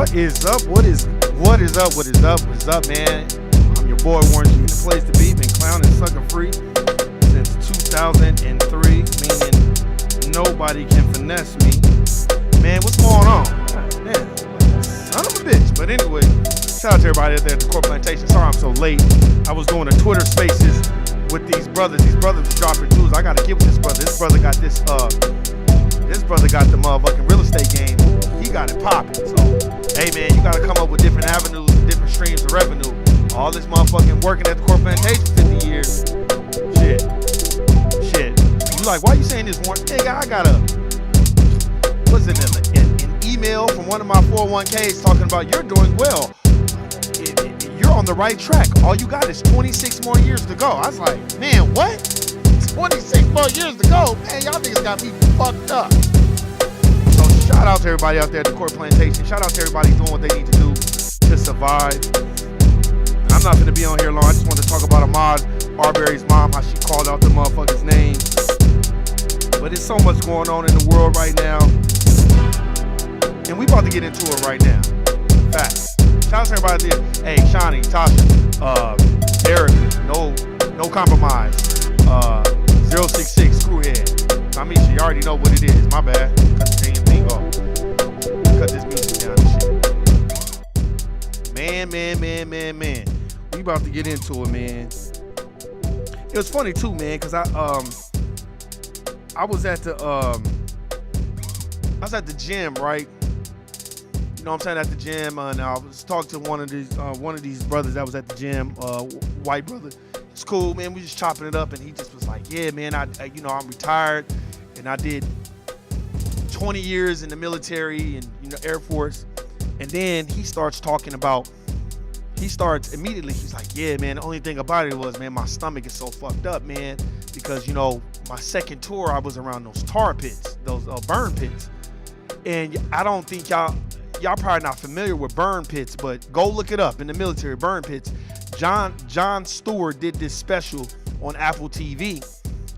What is up? What is up, man? I'm your boy Warren G, the place to be. Been clowning sucker free since 2003, meaning nobody can finesse me. Man, what's going on? Man, son of a bitch. But anyway, shout out to everybody out there at the Court Plantation. Sorry I'm so late. I was doing a Twitter Spaces with these brothers. These brothers was dropping jewels. I gotta give this brother. This brother got this brother got the motherfucking real estate game. He got it popping. So, hey man, you gotta come up with different avenues, different streams of revenue. All this motherfucking working at the Court Plantation 50 years. Shit. You like, why you saying this, Warren? Hey, I got an email from one of my 401ks talking about you're doing well. You're on the right track. All you got is 26 more years to go. I was like, man, what? 26 more years to go? Man, y'all niggas got me fucked up. So shout out to everybody out there at the Court Plantation. Shout out to everybody doing what they need to do to survive. I'm not going to be on here long. I just want to talk about Ahmaud Arbery's mom, how she called out the motherfucker's name. But there's so much going on in the world right now. And we about to get into it right now. Facts. Shout out to everybody out there. Hey, Shawnee, Tasha, Erica, no compromise. 066, Screwhead. Misha, you already know what it is. My bad. Cut the damn thing off. Cut this music down and shit. Man. We about to get into it, man. It was funny too, man, because I was at the gym, right? You know what I'm saying, at the gym, and I was talking to one of these brothers that was at the gym, white brother. It's cool, man. We just chopping it up, and he just was like, "Yeah, man, I'm retired, and I did 20 years in the military and Air Force." And then he starts immediately. He's like, "Yeah, man. The only thing about it was, man, my stomach is so fucked up, man, because my second tour I was around those tar pits, those burn pits, and I don't think y'all probably not familiar with burn pits, but go look it up in the military. Burn pits. Jon Stewart did this special on Apple TV,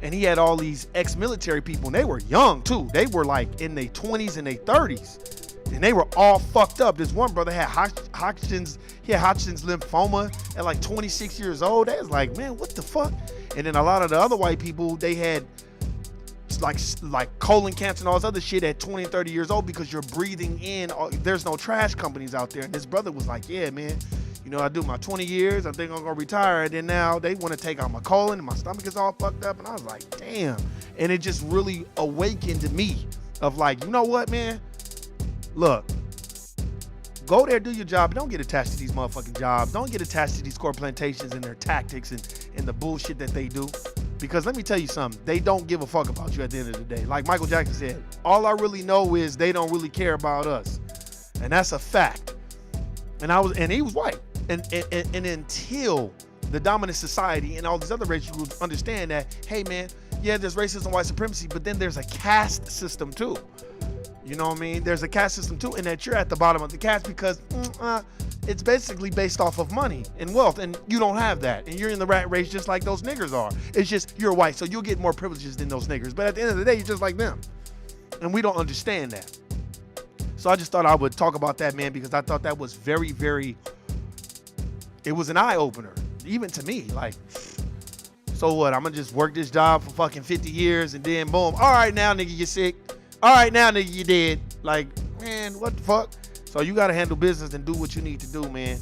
and he had all these ex-military people, and they were young too. They were like in their 20s and their 30s, and they were all fucked up. This one brother had Hodgkin's lymphoma at like 26 years old. They was like, man, what the fuck? And then a lot of the other white people, they had like colon cancer and all this other shit at 20 and 30 years old, because you're breathing in. There's no trash companies out there. And this brother was like, yeah, man, I do my 20 years. I think I'm gonna retire. And then now they want to take out my colon, and my stomach is all fucked up. And I was like, damn. And it just really awakened me of like, you know what, man? Look, go there, do your job, but don't get attached to these motherfucking jobs. Don't get attached to these Court Plantations and their tactics and the bullshit that they do. Because let me tell you something, they don't give a fuck about you at the end of the day. Like Michael Jackson said, all I really know is they don't really care about us. And that's a fact. And he was white. And until the dominant society and all these other racial groups understand that, hey man, yeah, there's racism, white supremacy, but then there's a caste system too. You know what I mean? There's a caste system too, and that you're at the bottom of the caste because it's basically based off of money and wealth, and you don't have that, and you're in the rat race just like those niggers are. It's just you're white, so you'll get more privileges than those niggers, but at the end of the day, you're just like them, and we don't understand that. So I just thought I would talk about that, man, because I thought that was very, very, it was an eye-opener, even to me. Like, so what, I'm gonna just work this job for fucking 50 years, and then boom, all right, now, nigga, you're sick. All right, now, nigga, you dead. Like, man, what the fuck? So you got to handle business and do what you need to do, man.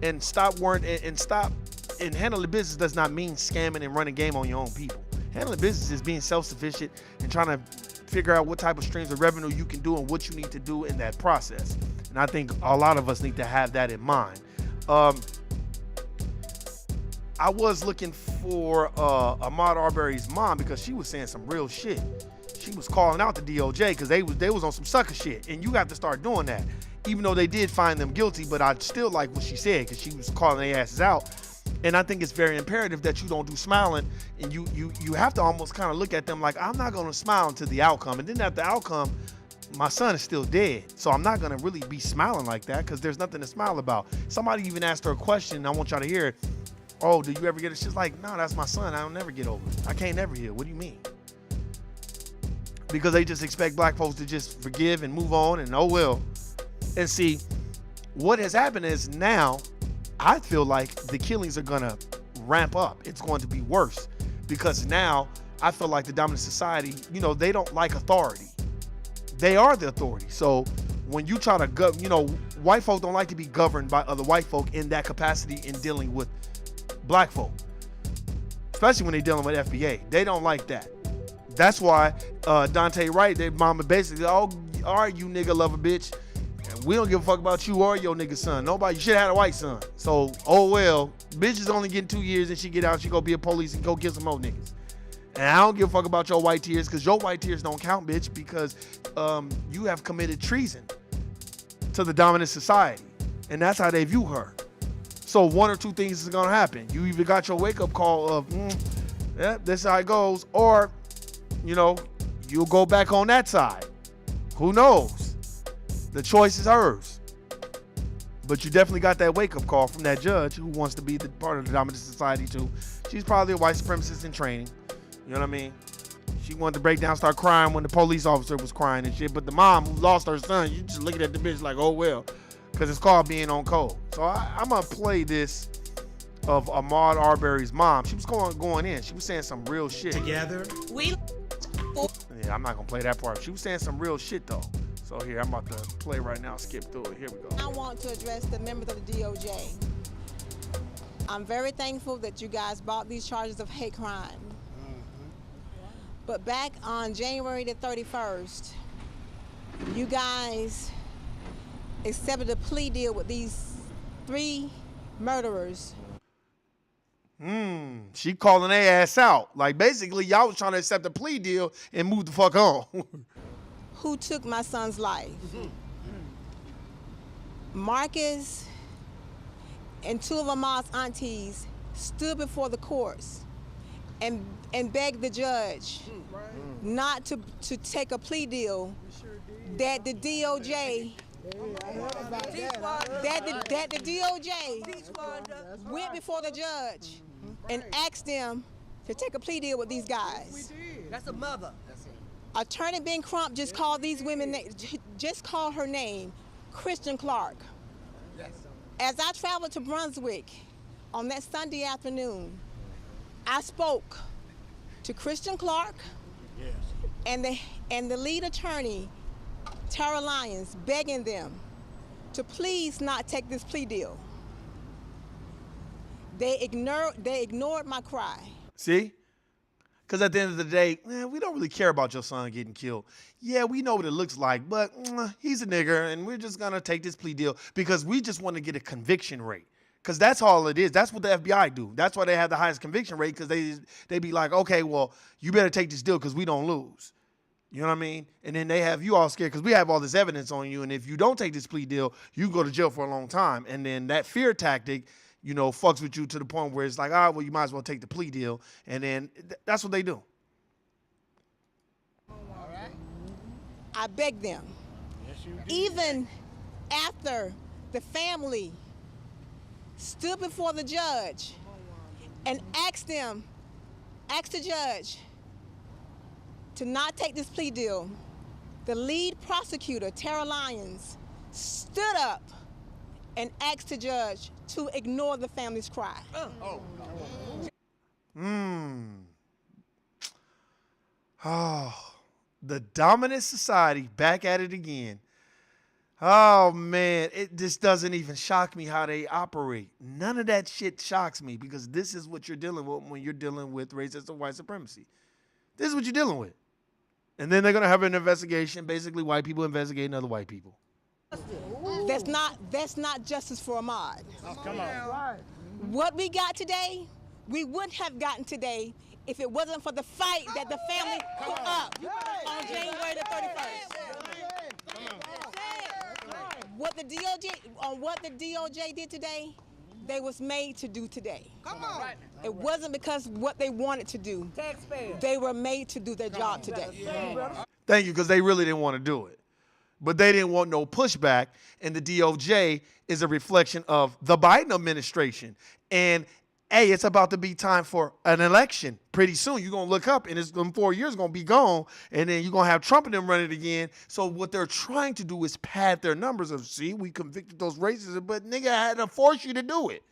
And stop worrying and stop. And handling business does not mean scamming and running game on your own people. Handling business is being self-sufficient and trying to figure out what type of streams of revenue you can do and what you need to do in that process. And I think a lot of us need to have that in mind. I was looking for Ahmaud Arbery's mom because she was saying some real shit. She was calling out the DOJ because they was on some sucker shit, and you got to start doing that. Even though they did find them guilty, but I still like what she said because she was calling their asses out. And I think it's very imperative that you don't do smiling, and you have to almost kind of look at them like, I'm not going to smile until the outcome, and then at the outcome, my son is still dead, so I'm not going to really be smiling like that because there's nothing to smile about. Somebody even asked her a question, and I want y'all to hear it. Oh, do you ever get it? She's like, no, that's my son. I don't never get over it. I can't never heal. What do you mean? because they just expect black folks to just forgive and move on and oh well. And see, what has happened is now I feel like the killings are gonna ramp up. It's going to be worse because now I feel like the dominant society, you know, they don't like authority. They are the authority. So when you try to you know, white folk don't like to be governed by other white folk in that capacity in dealing with black folk, especially when they're dealing with FBA. They don't like that. That's why Dante Wright, their mama basically, oh, all right, you nigga lover bitch. We don't give a fuck about you or your nigga son. Nobody, you should have had a white son. So, oh well, bitch is only getting 2 years and she get out, she go be a police and go kill some more niggas. And I don't give a fuck about your white tears because your white tears don't count, bitch, because you have committed treason to the dominant society. And that's how they view her. So one or two things is gonna happen. You either got your wake up call of, yeah, this is how it goes, or, you know, you'll go back on that side. Who knows? The choice is hers. But you definitely got that wake up call from that judge who wants to be the part of the dominant society too. She's probably a white supremacist in training. You know what I mean? She wanted to break down, start crying when the police officer was crying and shit. But the mom who lost her son, you just looking at the bitch like, oh well, because it's called being on code. So I'm gonna play this of Ahmaud Arbery's mom. She was going in. She was saying some real shit. Together, yeah, I'm not gonna play that part. She was saying some real shit though. So here, I'm about to play right now. Skip through it. Here we go. I want to address the members of the DOJ. I'm very thankful that you guys brought these charges of hate crime. But back on January the 31st, you guys accepted a plea deal with these 3 murderers. She calling their ass out. Like basically, y'all was trying to accept a plea deal and move the fuck on. Who took my son's life. Marcus and 2 of Ahmaud's aunties stood before the courts and begged the judge not to take a plea deal that the DOJ went before the judge and asked them to take a plea deal with these guys. that's a mother. Attorney Ben Crump just called these women, just called her name, Christian Clark. Yes. As I traveled to Brunswick on that Sunday afternoon, I spoke to Christian Clark and the lead attorney, Tara Lyons, begging them to please not take this plea deal. They ignored my cry. See? Because at the end of the day, man, we don't really care about your son getting killed. Yeah, we know what it looks like, but he's a nigger, and we're just going to take this plea deal because we just want to get a conviction rate. Because that's all it is. That's what the FBI do. That's why they have the highest conviction rate, because they be like, okay, well, you better take this deal because we don't lose. You know what I mean? And then they have you all scared because we have all this evidence on you, and if you don't take this plea deal, you go to jail for a long time. And then that fear tactic, you know, fucks with you to the point where it's like, well, you might as well take the plea deal. And then that's what they do. I begged them. Yes, you did. Even after the family stood before the judge and asked the judge to not take this plea deal, the lead prosecutor, Tara Lyons, stood up and asked the judge to ignore the family's cry. Oh, the dominant society back at it again. Oh, man, it just doesn't even shock me how they operate. None of that shit shocks me because this is what you're dealing with when you're dealing with racist or white supremacy. This is what you're dealing with. And then they're going to have an investigation, basically white people investigating other white people. That's not justice for Ahmaud. Oh, come on. What we got today, we wouldn't have gotten today if it wasn't for the fight that the family put up on January the 31st. What the DOJ did today, they was made to do today. Come on. It wasn't because what they wanted to do. Taxpayers. They were made to do their job today. Thank you, because they really didn't want to do it. But they didn't want no pushback, and the DOJ is a reflection of the Biden administration. And hey, it's about to be time for an election pretty soon. You're going to look up and it's in 4 years going to be gone. And then you're going to have Trump and them running again. So what they're trying to do is pad their numbers of, see, we convicted those racists, but nigga, I had to force you to do it.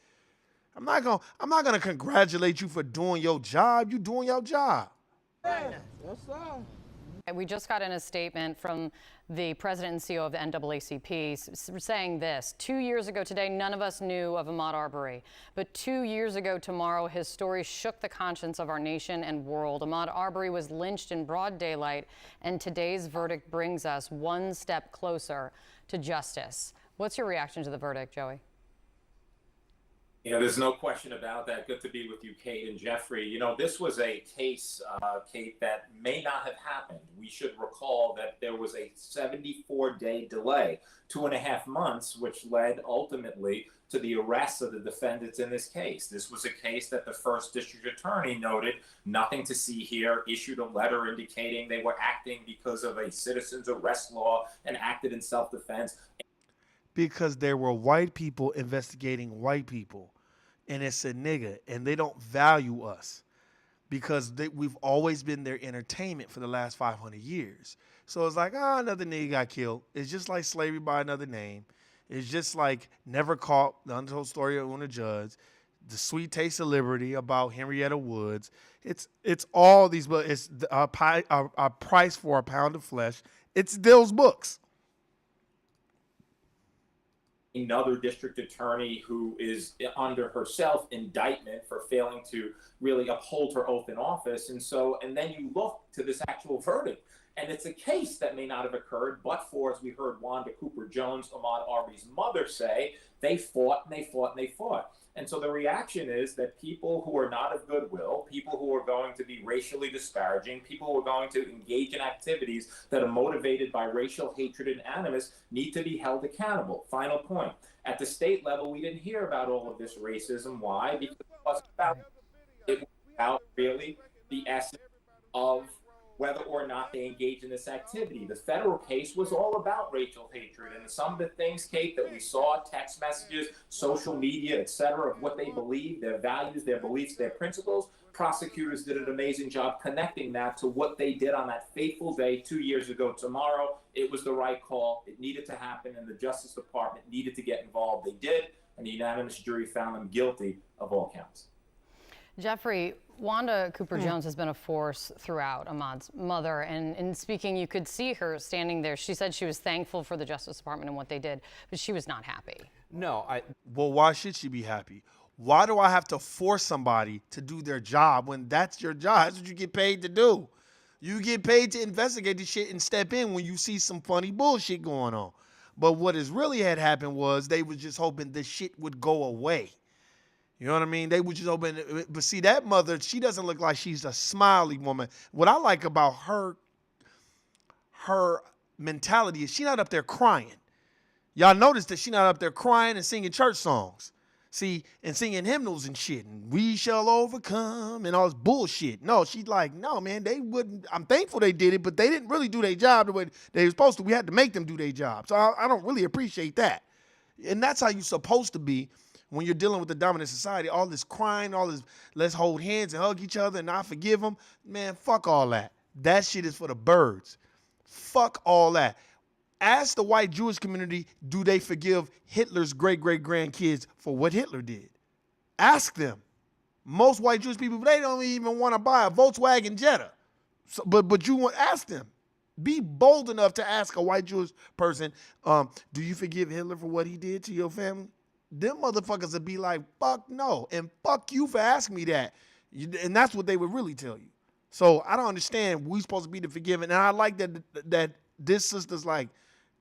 I'm not gonna congratulate you for doing your job. You doing your job. Yes, sir. We just got in a statement from the president and CEO of the NAACP saying this: 2 years ago today, none of us knew of Ahmaud Arbery. But 2 years ago tomorrow, his story shook the conscience of our nation and world. Ahmaud Arbery was lynched in broad daylight, and today's verdict brings us one step closer to justice. What's your reaction to the verdict, Joey? You know, there's no question about that. Good to be with you, Kate and Jeffrey. You know, this was a case, Kate, that may not have happened. We should recall that there was a 74-day delay, 2.5 months, which led ultimately to the arrest of the defendants in this case. This was a case that the first district attorney noted nothing to see here, issued a letter indicating they were acting because of a citizen's arrest law and acted in self-defense. Because there were white people investigating white people, and it's a nigga, and they don't value us because we've always been their entertainment for the last 500 years. So it's like, another nigga got killed. It's just like slavery by another name. It's just like Never Caught, the untold story of one of judge, The Sweet Taste of Liberty about Henrietta Woods. It's all these books. It's a price for a pound of flesh. It's those books. Another district attorney who is under herself indictment for failing to really uphold her oath in office. And then you look to this actual verdict, and it's a case that may not have occurred, but for, as we heard Wanda Cooper Jones, Ahmaud Arbery's mother, say, they fought and they fought and they fought. And so the reaction is that people who are not of goodwill, people who are going to be racially disparaging, people who are going to engage in activities that are motivated by racial hatred and animus need to be held accountable. Final point. At the state level, we didn't hear about all of this racism. Why? Because it was about really the essence of whether or not they engage in this activity. The federal case was all about racial hatred, and some of the things, Kate, that we saw, text messages, social media, etc., of what they believe, their values, their beliefs, their principles, prosecutors did an amazing job connecting that to what they did on that fateful day 2 years ago tomorrow. It was the right call. It needed to happen, and the Justice Department needed to get involved. They did, and the unanimous jury found them guilty of all counts. Jeffrey, Wanda Cooper Jones has been a force throughout Ahmaud's mother, and in speaking, you could see her standing there. She said she was thankful for the Justice Department and what they did, but she was not happy. No, Well, why should she be happy? Why do I have to force somebody to do their job when that's your job? That's what you get paid to do. You get paid to investigate the shit and step in when you see some funny bullshit going on. But what has really had happened was they was just hoping the shit would go away. You know what I mean? They would just open, but see, that mother, she doesn't look like she's a smiley woman. What I like about her mentality is she not up there crying. Y'all notice that she not up there crying and singing church songs. See, and singing hymnals and shit, and we shall overcome and all this bullshit. No, she's like, no, man, they wouldn't. I'm thankful they did it, but they didn't really do their job the way they were supposed to. We had to make them do their job. So I don't really appreciate that. And that's how you're supposed to be when you're dealing with the dominant society. All this crying, all this, let's hold hands and hug each other and I forgive them. Man, fuck all that. That shit is for the birds. Fuck all that. Ask the white Jewish community, do they forgive Hitler's great-great-grandkids for what Hitler did? Ask them. Most white Jewish people, they don't even want to buy a Volkswagen Jetta. So, but you want ask them. Be bold enough to ask a white Jewish person, do you forgive Hitler for what he did to your family? Them motherfuckers would be like, fuck no, and fuck you for asking me that. And that's what they would really tell you. So I don't understand. We supposed to be the forgiving. And I like that this sister's like,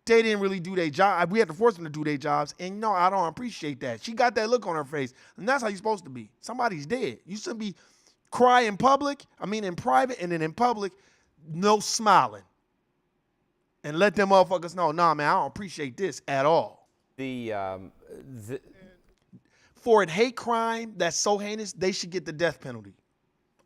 they didn't really do their job. We had to force them to do their jobs. And no, I don't appreciate that. She got that look on her face. And that's how you're supposed to be. Somebody's dead. You shouldn't be cry in public. I mean, in private, and then in public, no smiling. And let them motherfuckers know, nah, man, I don't appreciate this at all. For a hate crime that's so heinous, they should get the death penalty.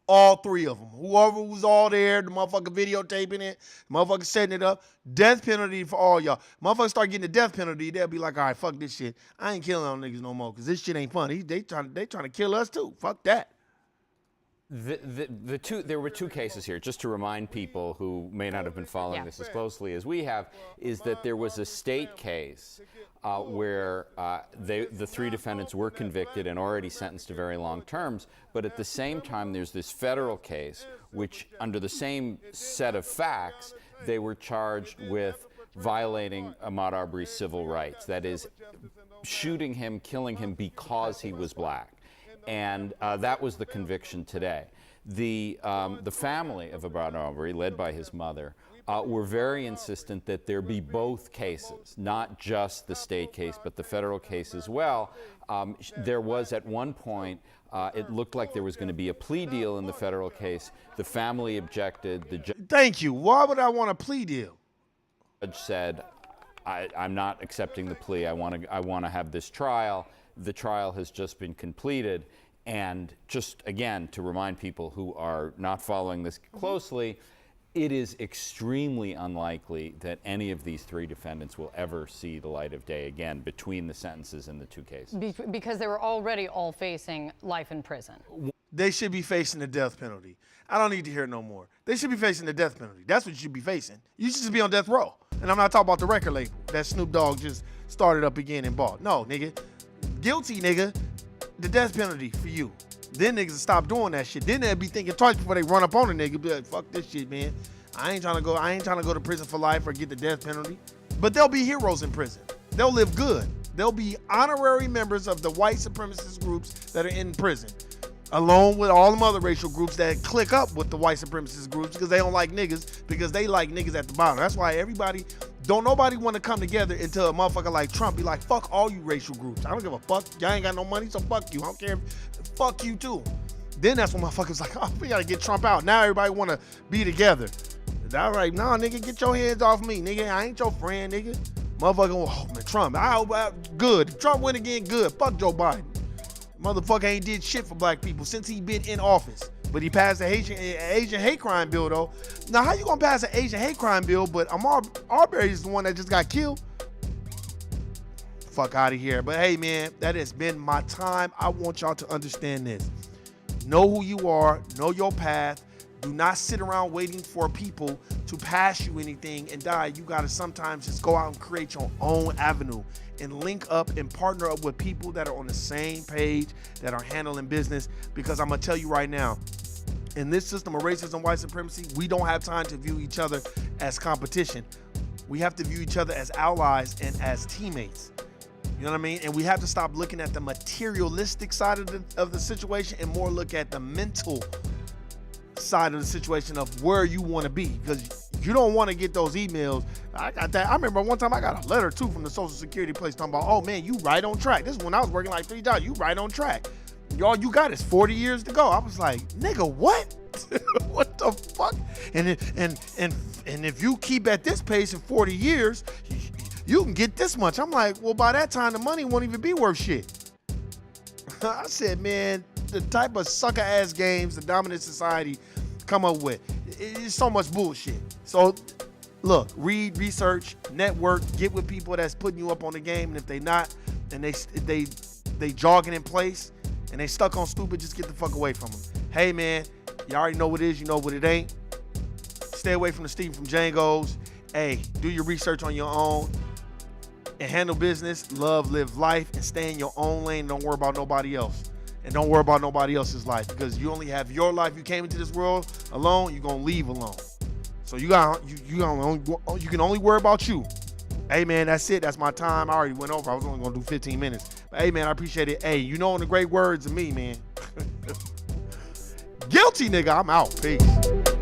All three of them. Whoever was all there, the motherfucker videotaping it, the motherfucker setting it up, death penalty for all y'all. Motherfuckers start getting the death penalty, they'll be like, all right, fuck this shit. I ain't killing them niggas no more because this shit ain't funny. They trying to kill us too. Fuck that. There were two cases here, just to remind people who may not have been following this as closely as we have, is that there was a state case where the three defendants were convicted and already sentenced to very long terms, but at the same time there's this federal case which, under the same set of facts, they were charged with violating Ahmaud Arbery's civil rights, that is, shooting him, killing him because he was black. And that was the conviction today. The family of Ahmaud Arbery, led by his mother, were very insistent that there be both cases, not just the state case, but the federal case as well. There was at one point, it looked like there was going to be a plea deal in the federal case. The family objected. Thank you. Why would I want a plea deal? The judge said, I'm not accepting the plea. I want to have this trial. The trial has just been completed, and just again to remind people who are not following this closely, it is extremely unlikely that any of these three defendants will ever see the light of day again between the sentences in the two cases. Because they were already all facing life in prison. They should be facing the death penalty. I don't need to hear no more. They should be facing the death penalty. That's what you should be facing. You should just be on death row. And I'm not talking about the record label that Snoop Dogg just started up again and bought. No, nigga. Guilty, nigga. The death penalty for you. Then niggas will stop doing that shit. Then they'll be thinking twice before they run up on a nigga. Be like, fuck this shit, man. I ain't trying to go to prison for life or get the death penalty. But they'll be heroes in prison. They'll live good. They'll be honorary members of the white supremacist groups that are in prison, along with all them other racial groups that click up with the white supremacist groups because they don't like niggas, because they like niggas at the bottom. That's why nobody want to come together until a motherfucker like Trump be like, fuck all you racial groups. I don't give a fuck. Y'all ain't got no money, so fuck you. I don't care. Fuck you too. Then that's when motherfuckers like, oh, we gotta get Trump out. Now everybody want to be together. All right, nah, nigga, get your hands off me, nigga. I ain't your friend, nigga. Motherfucker, oh man, Trump. Good. Trump win again, good. Fuck Joe Biden. Motherfucker ain't did shit for black people since he been in office. But he passed the Asian hate crime bill, though. Now, how you gonna pass an Asian hate crime bill, but Ahmaud Arbery is the one that just got killed? Fuck out of here. But hey, man, that has been my time. I want y'all to understand this. Know who you are. Know your path. Do not sit around waiting for people to pass you anything and die. You got to sometimes just go out and create your own avenue and link up and partner up with people that are on the same page, that are handling business. Because I'm going to tell you right now, in this system of racism, white supremacy, we don't have time to view each other as competition. We have to view each other as allies and as teammates. You know what I mean? And we have to stop looking at the materialistic side of the situation and more look at the mental side of the situation of where you want to be, because you don't want to get those emails. I got that. I remember one time I got a letter too from the Social Security place talking about, oh man, you right on track. This is when I was working like 3 jobs. You right on track. All you got is 40 years to go. I was like, nigga, what? What the fuck? And if you keep at this pace in 40 years, you can get this much. I'm like, well, by that time the money won't even be worth shit. I said, man, the type of sucker ass games the dominant society come up with, it's so much bullshit. So look, read, research, network, get with people that's putting you up on the game, and if they not, and they jogging in place and they stuck on stupid, just get the fuck away from them. Hey man, you already know what it is, you know what it ain't. Stay away from the Steve from Django's. Hey, do your research on your own and handle business, love, live life, and stay in your own lane. Don't worry about nobody else. And don't worry about nobody else's life, because you only have your life. You came into this world alone, you're gonna leave alone. So you can only worry about you. Hey man, that's it. That's my time. I already went over. I was only gonna do 15 minutes. But hey man, I appreciate it. Hey, you know the great words of me, man. Guilty nigga, I'm out. Peace.